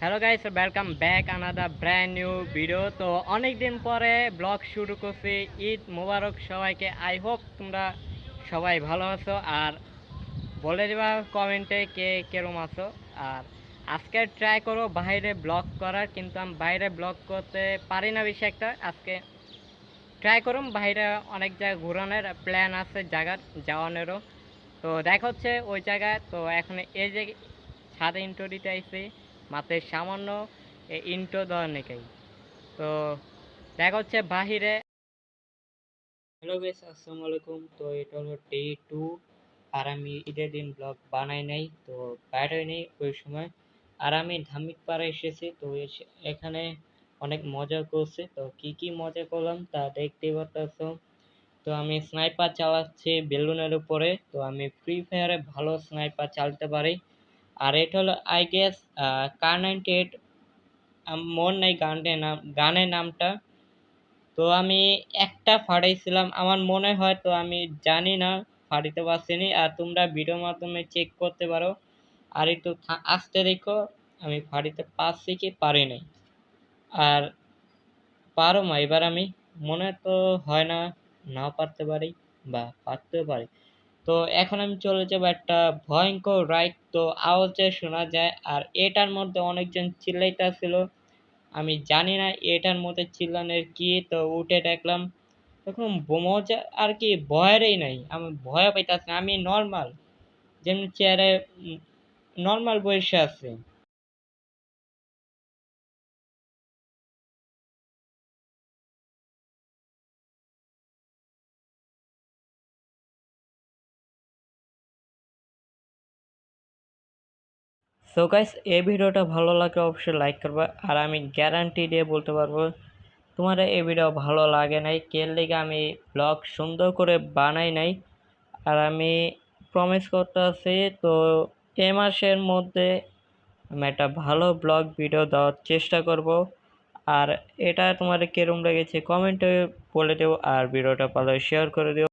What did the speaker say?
Hello guys, welcome back another brand new video. তো অনেক দিন পরে ব্লগ শুরু করছি। ঈদ মোবারক সবাইকে। আই হোপ তোমরা সবাই ভালো আছো, আর বলে দিবা কমেন্টে কে কেরম আছো। আর আজকে ট্রাই করো বাইরে ব্লগ করার, কিন্তু আমি বাইরে ব্লগ করতে পারি না বেশি একটা। আজকে ট্রাই করুন বাইরে অনেক জায়গায় ঘোরানোর প্ল্যান আছে, জায়গা যাওয়ানেরও। তো দেখা হচ্ছে ওই জায়গায়। তো এখন এই যে ছাদে ইন্টো দিতে আইছি, মাত্র সামান্য ইন্টো দেওয়ার নাকি। তো দেখা হচ্ছে বাহিরে। হ্যালো গাইস, আসসালামু আলাইকুম। তো এটা হলো ডে 2, আর আমি ঈদের দিন ব্লগ বানাই নাই, তো বাইরে নেই ওই সময়। আর আমি ধার্মিক পাড়া এসেছি, তো এখানে অনেক মজা করছে। তো কি কি মজা করলাম তা দেখতেই পারতেছো। তো আমি স্নাইপার চালাচ্ছি বেলুনের উপরে। তো আমি ফ্রি ফায়ারে ভালো স্নাইপার চালাতে পারি। আর এটা হলো আই গেস কার 98। মন নাই গানের নামটা। তো আমি একটা ফাটাইছিলাম আমার মনে হয়, তো আমি জানি না, ফাটাইতে পারছিনি। আর তোমরা ভিডিওর মাধ্যমে চেক করতে পারো। আর একটু আস্তে দেখো আমি ফাটাইতে পারছি কি পারি নাই। আর পারো মা, এবার আমি মনে তো হয় না, নাও পারতে পারি বা পারতেও পারি। তো এখন আমি চলে যাবো একটা ভয়ঙ্কর রাইড। তো আওয়াজে শোনা যায়, আর এটার মধ্যে অনেকজন চিল্লাইতেছিল। আমি জানি না এটার মধ্যে চিল্লানোর কি। তো উঠে দেখলাম তখন মজা আর কি, ভয়েরই নাই, আমি ভয় পাইতাছি না। আমি নর্মাল, যেমনি চেয়ারে নর্মাল বসে আছে। সো গাইস, এই ভিডিওটা ভালো লাগলে অবশ্যই লাইক করবা। আর আমি গ্যারান্টি দিয়ে বলতে পারবো তোমার এই ভিডিও ভালো লাগে নাই, কের লেগে আমি ব্লগ সুন্দর করে বানাই নাই। আর আমি প্রমিস করতেছি, তো এ মাসের মধ্যে আমি একটা ভালো ব্লগ ভিডিও দেওয়ার চেষ্টা করব। আর এটা তোমাদের কিরম লেগেছে কমেন্টে বলে দেও, আর ভিডিওটা ভালো শেয়ার করে দিও।